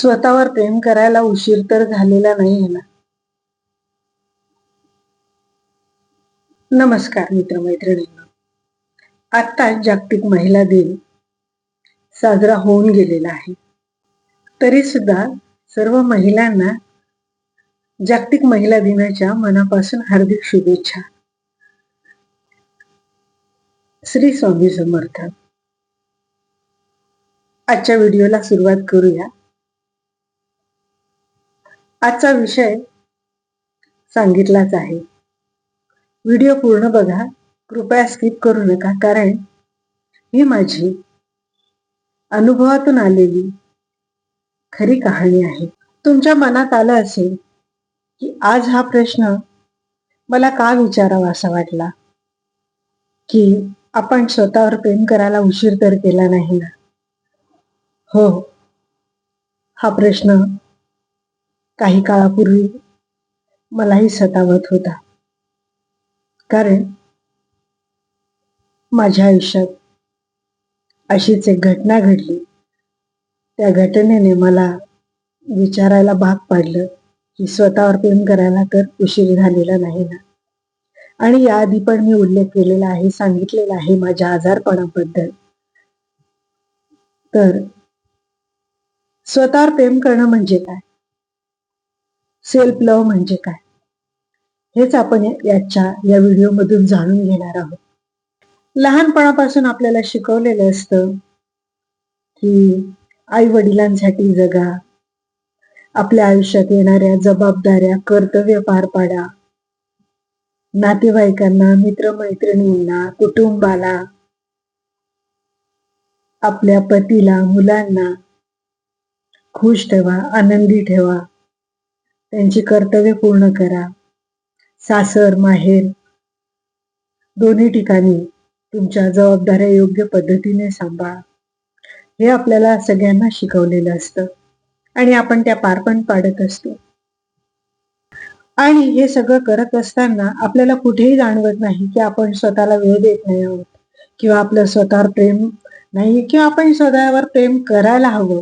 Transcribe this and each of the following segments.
स्वतःवर प्रेम करायला उशीर तर झालेला नाहीये ना. नमस्कार मित्रमैत्रिणींनो. आता जागतिक महिला दिन साजरा होऊन गेलेला आहे. तरी सुद्धा सर्व महिलांना जागतिक महिला दिनाच्या मनापासून हार्दिक शुभेच्छा. श्री स्वामी समर्थ. आजच्या व्हिडिओला सुरुवात करूया. आजचा विषय सांगितलाच आहे. व्हिडिओ पूर्ण बघा, कृपया स्किप करू नका, कारण ही माझी अनुभवातून आलेली खरी कहाणी आहे. तुमच्या मनात आलं असेल की आज हा प्रश्न मला का विचारावा असा वाटला, की आपण स्वतःवर प्रेम करायला उशीर तर केला नाही ना. हो, हा प्रश्न काही काळापूर्वी मलाही सतावत होता, कारण माझ्या आयुष्यात अशीच एक घटना घडली. त्या घटनेने मला विचारायला भाग पाडलं की स्वतःवर प्रेम करायला तर उशीर झालेला नाही ना. आणि याआधी पण मी उल्लेख केलेला आहे, सांगितलेला आहे माझ्या आजारपणाबद्दल. तर स्वतःवर प्रेम करणं म्हणजे काय, सेल्फ लव्ह म्हणजे काय, हेच आपण या व्हिडिओमधून जाणून घेणार आहोत. लहानपणापासून आपल्याला शिकवलेलं असतं की आई वडिलांसाठी जगा, आपल्या आयुष्यात येणाऱ्या जबाबदाऱ्या कर्तव्य पार पाडा, नातेवाईकांना, मित्रमैत्रिणींना, कुटुंबाला, आपल्या पतीला, मुलांना खुश ठेवा, आनंदी ठेवा, त्यांची कर्तव्य पूर्ण करा. सासर माहेर दोन्ही ठिकाणी तुमच्या जबाबदाऱ्या योग्य पद्धतीने सांभाळा. हे आपल्याला सगळ्यांना शिकवलेलं असतं आणि आपण त्या पार पण पाडत असतो. आणि हे सगळं करत असताना आपल्याला कुठेही जाणवत नाही की आपण स्वतःला वेळ देत नाही आहोत, किंवा आपलं स्वतःवर प्रेम नाही, किंवा आपण स्वतःवर प्रेम करायला हवं,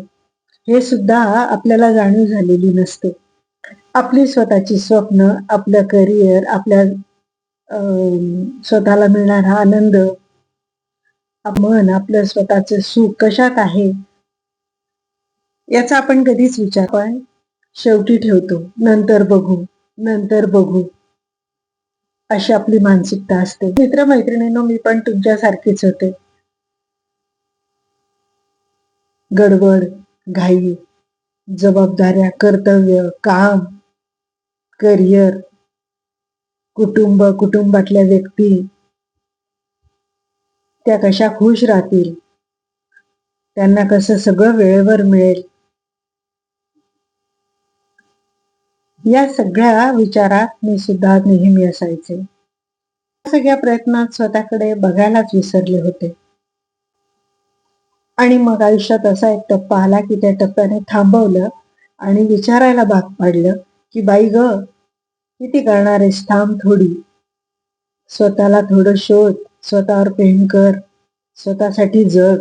हे सुद्धा आपल्याला जाणीव झालेली नसते. आपली स्वतःची स्वप्न, आपलं करिअर, आपल्या स्वतःला मिळणारा आनंद, मन, आपलं स्वतःचं सुख कशात आहे याचा आपण कधीच विचार पण शेवटी ठेवतो. नंतर बघू, नंतर बघू, अशी आपली मानसिकता असते. मित्रमैत्रिणींनो, मी पण तुमच्यासारखीच होते. गडबड, घाई, जबाबदाऱ्या, कर्तव्य, काम, करिअर, कुटुंब, कुटुंबातल्या व्यक्ती त्या कशा खुश राहतील, त्यांना कसं सगळं वेळेवर मिळेल, या सगळ्या विचारात मी सुद्धा नेहमी असायचे. सगळ्या प्रयत्नात स्वतःकडे बघायलाच विसरले होते. आणि मग आयुष्यात असा एक टप्पा आला की त्या टप्प्याने थांबवलं आणि विचारायला भाग पाडलं की बाई ग, किती करणार आहेस, थांब थोडी, स्वतःला थोडं शोध, स्वतःवर प्रेम कर, स्वतःसाठी जग.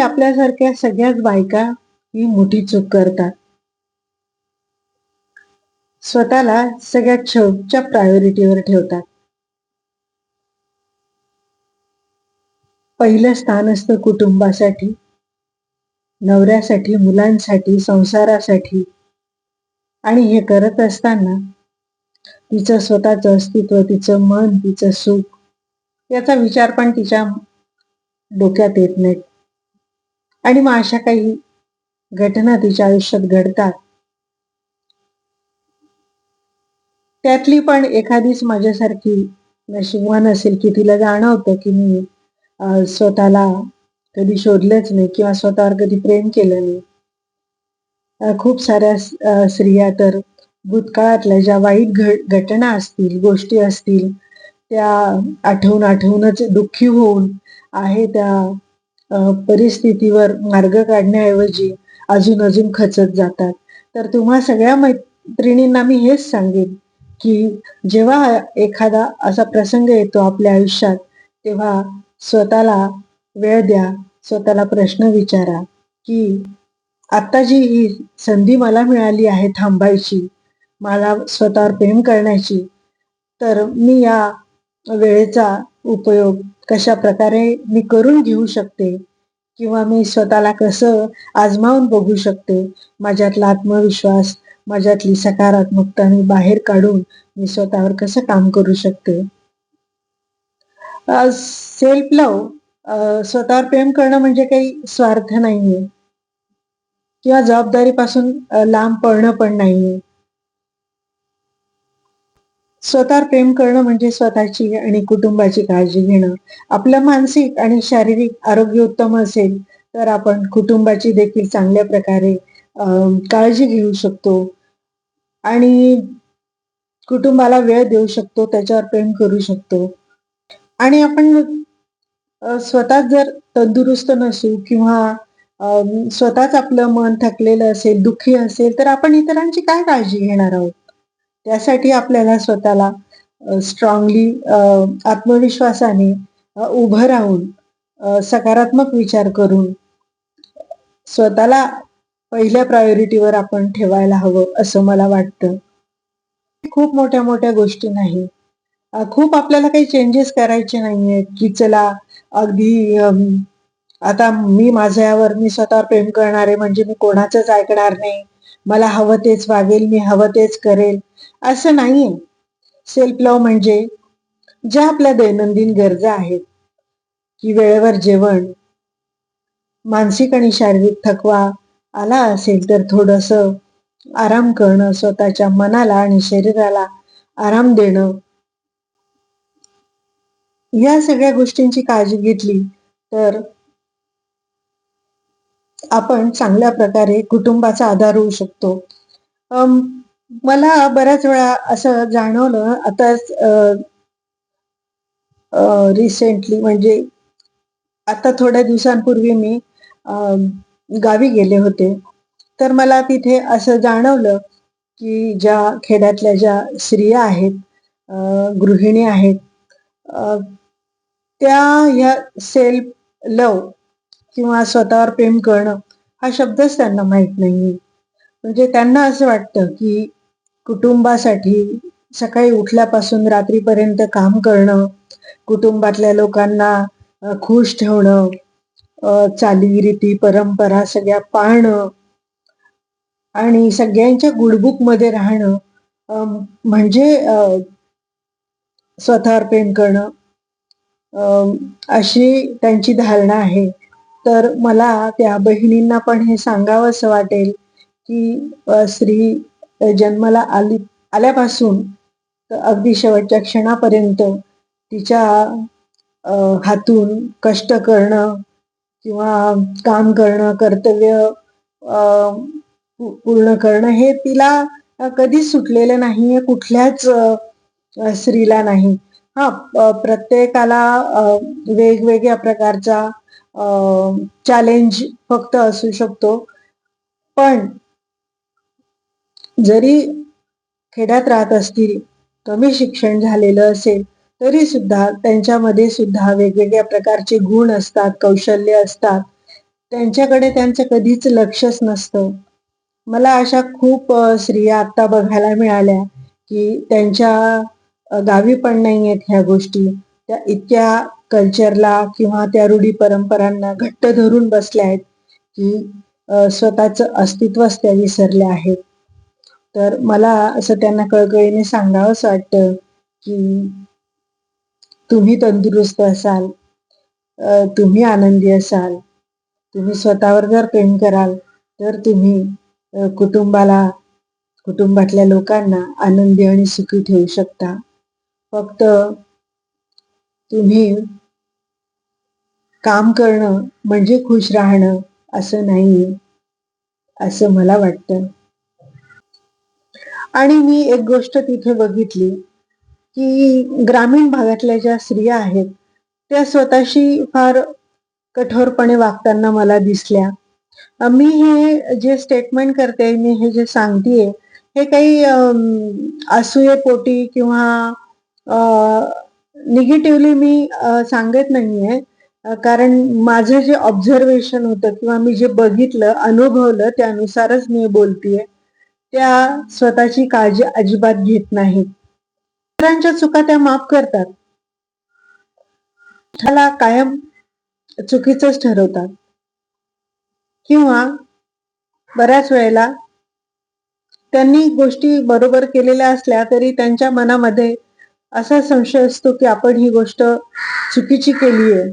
आपल्यासारख्या सगळ्याच बायका ही मोठी चूक करतात. स्वतःला सगळ्यात शेवटच्या प्रायोरिटीवर ठेवतात. पहिलं स्थान असतं कुटुंबासाठी, नवऱ्यासाठी, मुलांसाठी, संसारासाठी. आणि हे करत असताना तिचं स्वतःचं अस्तित्व, तिचं मन, तिचं सुख याचा विचार पण तिच्या डोक्यात येत नाही. आणि मग अशा काही घटना तिच्या आयुष्यात घडतात. त्यातली पण एखादीच माझ्यासारखी नशीबवान असेल की तिला जाणवतं की मी स्वतःला कधी शोधलंच नाही किंवा स्वतःवर कधी प्रेम केलं नाही. खूप साऱ्या स्त्रिया तर भूतकाळातल्या ज्या वाईट घटना असतील, गोष्टी असतील, त्या आठवूनच दुःखी होऊन आहे त्या परिस्थितीवर मार्ग काढण्याऐवजी अजून खचत जातात. तर तुम्हा सगळ्या मैत्रिणींना मी हेच सांगेन की जेव्हा एखादा असा प्रसंग येतो आपल्या आयुष्यात, तेव्हा स्वतःला वेळ द्या, स्वतःला प्रश्न विचारा की आता जी ही संधी मला मिळाली आहे थांबायची, मला स्वतःवर प्रेम करण्याची, तर मी या वेळेचा उपयोग कशाप्रकारे मी करून घेऊ शकते किंवा मी स्वतःला कसं आजमावून बघू शकते. माझ्यातला आत्मविश्वास, माझ्यातली सकारात्मकता मी बाहेर काढून मी स्वतःवर कसं काम करू शकते. सेल्फ लव्ह स्वतःवर प्रेम करणं म्हणजे काही स्वार्थ नाहीये किंवा जबाबदारीपासून लांब पळणं पण नाहीये. स्वतःवर प्रेम करणं म्हणजे स्वतःची आणि कुटुंबाची काळजी घेणं. आपलं मानसिक आणि शारीरिक आरोग्य उत्तम असेल, तर आपण कुटुंबाची देखील चांगल्या प्रकारे अ, काळजी घेऊ शकतो आणि कुटुंबाला वेळ देऊ शकतो, त्याच्यावर प्रेम करू शकतो आणि आपण स्वतःच जर तंदुरुस्त नसू किंवा अ, स्वतःच आपलं मन थकलेलं असेल, दुःखी असेल, तर आपण इतरांची काय काळजी घेणार आहोत? त्यासाठी आपल्याला स्वतःला स्ट्रॉंगली आत्मविश्वासाने उभं राहून सकारात्मक विचार करून स्वतःला पहिल्या प्रायोरिटीवर आपण ठेवायला हवं, असं मला वाटतं. खूप मोठ्या-मोठ्या गोष्टी नाही. खूप आपल्याला काही चेंजेस करायचे नाहीयेत, की चला अगदी आता मी स्वतःवर प्रेम करणार आहे म्हणजे मी कोणाचंच ऐकणार नाही. मला हवं तेच वागेल, मी हवं तेच करेल, असं नाहीये. सेल्फ लव्ह म्हणजे ज्या आपल्या दैनंदिन गरजा आहेत, की वेळेवर जेवण, मानसिक आणि शारीरिक थकवा आला असेल तर थोडंसं आराम करणं, स्वतःच्या मनाला आणि शरीराला आराम देणं, या सगळ्या गोष्टींची काळजी घेतली, तर आपण चांगल्या प्रकारे कुटुंबाचा आधार होऊ शकतो. अं, मला बऱ्याच वेळा असं जाणवलं आताच रिसेंटली म्हणजे आता थोड्या दिवसांपूर्वी मी अ, गावी गेले होते. तर मला तिथे असं जाणवलं, की ज्या खेड्यातल्या ज्या स्त्रिया आहेत, अ, गृहिणी आहेत, अ, त्या ह्या सेल्फ लव्ह किंवा स्वतःवर प्रेम करणं हा शब्दच त्यांना माहीत नाहीये. म्हणजे त्यांना असं वाटतं, की कुटुंबासाठी सकाळी उठल्यापासून रात्रीपर्यंत काम करणं, कुटुंबातल्या लोकांना खुश ठेवणं, चाली, परंपरा सगळ्या पाळणं आणि सगळ्यांच्या गुडबुकमध्ये राहणं अ, म्हणजे स्वतःवर प्रेम करणं अ, अशी त्यांची धारणा आहे. तर मला त्या बहिणींना पण हे सांगावसं वाटेल, की स्त्री जन्माला आल्यापासून तर अगदी शेवटच्या क्षणापर्यंत तिच्या अ, हातून कष्ट करणं किंवा काम करणं, कर्तव्य पूर्ण करणं हे तिला कधीच सुटलेलं नाहीये कुठल्याच स्त्रीला नाही. हां, प्रत्येकाला वेगवेगळ्या प्रकारचा अ, चॅलेंज फक्त असू शकतो. पण जरी खेड्यात राहत असतील, कमी शिक्षण झालेलं असेल, तरी सुद्धा त्यांच्यामध्ये सुद्धा वेगवेगळ्या प्रकारचे गुण असतात, कौशल्य असतात. त्यांच्याकडे त्यांचं कधीच लक्षच नसतं. मला अशा खूप स्त्रिया आता बघायला मिळाल्या, की त्यांच्या गावी पण नाहीयेत ह्या गोष्टी. त्या इतक्या कल्चरला किंवा त्या रूढी परंपरांना घट्ट धरून बसल्या आहेत, की स्वतःचं अस्तित्वच त्या विसरल्या आहेत. तर मला असं त्यांना कळकळीने सांगावसं वाटतं, की तुम्ही तंदुरुस्त असाल, तुम्ही आनंदी असाल, तुम्ही स्वतःवर जर प्रेम कराल, तर तुम्ही कुटुंबाला, कुटुंबातल्या लोकांना आनंदी आणि सुखी ठेवू शकता. फक्त तुम्ही काम करणं म्हणजे खुश राहणं असं नाहीये, असं मला वाटतं. आणि मी एक गोष्ट तिथे बघितली, की ग्रामीण भागातल्या ज्या स्त्रिया आहेत, त्या स्वतःशी फार कठोरपणे वागताना मला दिसल्या. मी हे जे स्टेटमेंट करते, मी हे जे सांगतेय, हे काही असूयेपोटी किंवा अ, निगेटिव्हली मी सांगत नाहीये. कारण माझं जे ऑब्झर्वेशन होतं किंवा मी जे बघितलं, अनुभवलं त्यानुसारच मी बोलतीये. त्या स्वतःची काळजी अजिबात घेत नाहीत. इतरांच्या चुका त्या माफ करतात. त्याला कायम चुकीचंच ठरवतात किंवा बऱ्याच वेळेला त्यांनी गोष्टी बरोबर केलेल्या असल्या तरी त्यांच्या मनामध्ये असा संशय असतो की आपण ही गोष्ट चुकीची केलीये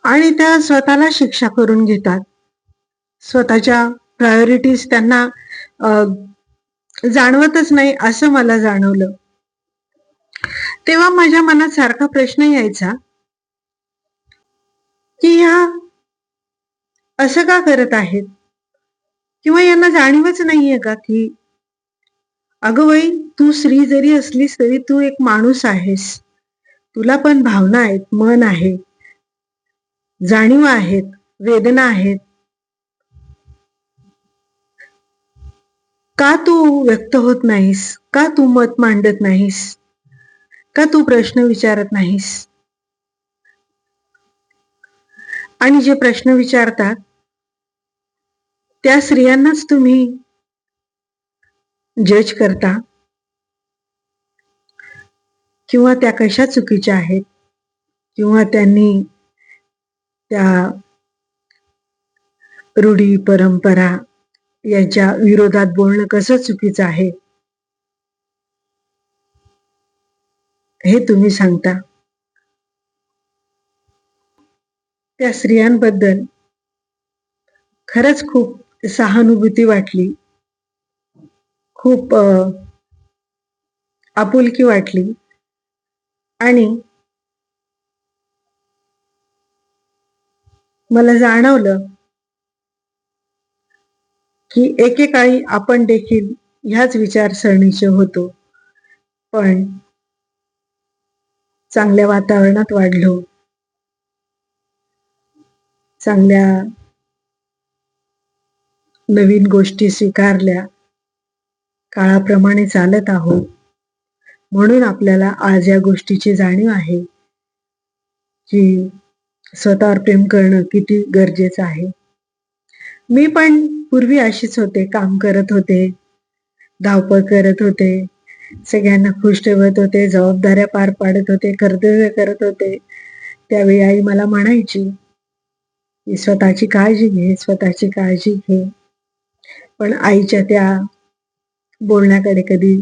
आणि त्या स्वतःला शिक्षा करून घेतात. स्वतःच्या प्रायोरिटीज त्यांना जाणवतच नाही असं मला जाणवलं. तेव्हा माझ्या मनात सारखा प्रश्न यायचा की ह्या असं का करत आहेत किंवा यांना जाणीवच नाहीये का की अगं बाई, तू स्त्री जरी असलीस तरी तू एक माणूस आहेस. तुला पण भावना आहेत, मन आहे, जाणीव आहेत, वेदना आहेत. का तू व्यक्त होत नाहीस? का तू मत मांडत नाहीस? का तू प्रश्न विचारत नाहीस? आणि जे प्रश्न विचारतात त्या स्त्रियांनाच तुम्ही जज करता किंवा त्या कशा चुकीच्या आहेत किंवा त्यांनी त्या रूढी परंपरा याच्या विरोधात बोलणं कसं चुकीचं आहे हे तुम्ही सांगता. त्या स्त्रियांबद्दल खरंच खूप सहानुभूती वाटली, खूप आपुलकी वाटली आणि मला जाणवलं की एकेकाळी आपण देखील ह्याच विचारसरणीचे होतो, पण चांगल्या वातावरणात वाढलो, चांगल्या नवीन गोष्टी स्वीकारल्या, काळाप्रमाणे चालत आहोत, म्हणून आपल्याला आज या गोष्टीची जाणीव आहे की स्वतःवर प्रेम करणं किती गरजेचं आहे. मी पण पूर्वी अशीच होते, काम करत होते, धावपळ करत होते, सगळ्यांना खुश ठेवत होते, जबाबदाऱ्या पार पाडत होते, कर्तव्य करत होते. त्यावेळी आई मला म्हणायची की स्वतःची काळजी घे, स्वतःची काळजी घे. पण आईच्या त्या बोलण्याकडे कधी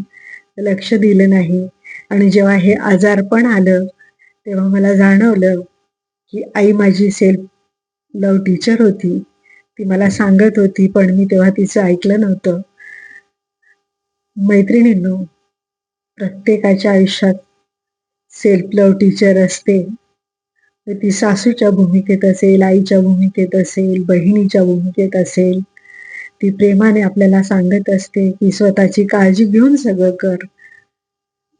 लक्ष दिलं नाही आणि जेव्हा हे आजारपण आलं तेव्हा मला जाणवलं की आई माझी सेल्फ लव्ह टीचर होती. ती मला सांगत होती पण मी तेव्हा तिचं ऐकलं नव्हतं. मैत्रिणींनो, प्रत्येकाच्या आयुष्यात सेल्फ लव्ह टीचर असते. ती सासूच्या भूमिकेत असेल, आईच्या भूमिकेत असेल, बहिणीच्या भूमिकेत असेल. ती प्रेमाने आपल्याला सांगत असते की स्वतःची काळजी घेऊन सगळं कर.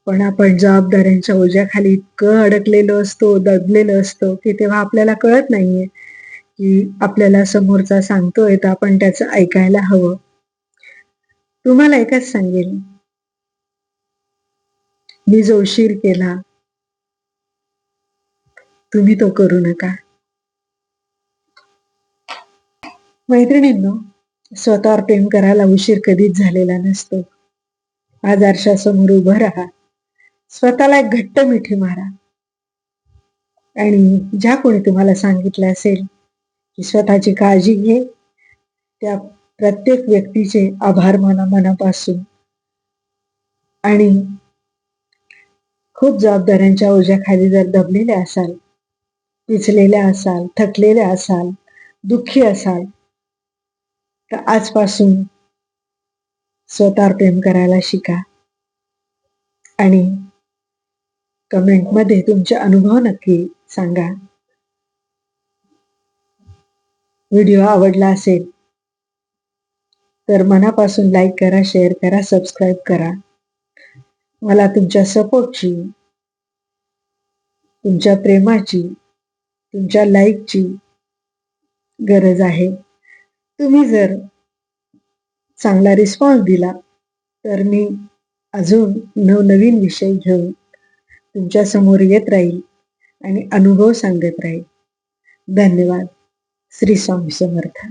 पण आपण जबाबदाऱ्यांच्या ओझ्याखाली इतकं अडकलेलो असतो, दडलेलो असतो की तेव्हा आपल्याला कळत नाहीये की आपल्याला समोरचा सांगतोय तर आपण त्याचं ऐकायला हवं. तुम्हाला एकच सांगेल, मी जो उशीर केला तुम्ही तो करू नका. मैत्रिणींनो, स्वतःवर प्रेम करायला उशीर कधीच झालेला नसतो. आज आरशासमोर उभं राहा, स्वतःला एक घट्ट मिठी मारा आणि ज्या कोणी तुम्हाला सांगितलं असेल की स्वतःची काळजी घे, त्या प्रत्येक व्यक्तीचे आभार माना मनापासून. आणि खूप जबाबदाऱ्यांच्या ओझ्याखाली जर दबलेले असाल, पिचलेल्या असाल, थकलेल्या असाल, दुःखी असाल, तर आजपासून स्वतःवर प्रेम करायला शिका आणि कमेंटमध्ये तुमचे अनुभव नक्की सांगा. व्हिडिओ आवडला असेल तर मनापासून लाईक करा, शेअर करा, सबस्क्राईब करा. मला तुमच्या सपोर्टची, तुमच्या प्रेमाची, तुमच्या लाईकची गरज आहे. तुम्ही जर चांगला रिस्पॉन्स दिला तर मी अजून नवनवीन विषय घेऊन तुमच्या समोर येत राहील आणि अनुभव सांगत राहील. धन्यवाद. श्री स्वामी समर्थ.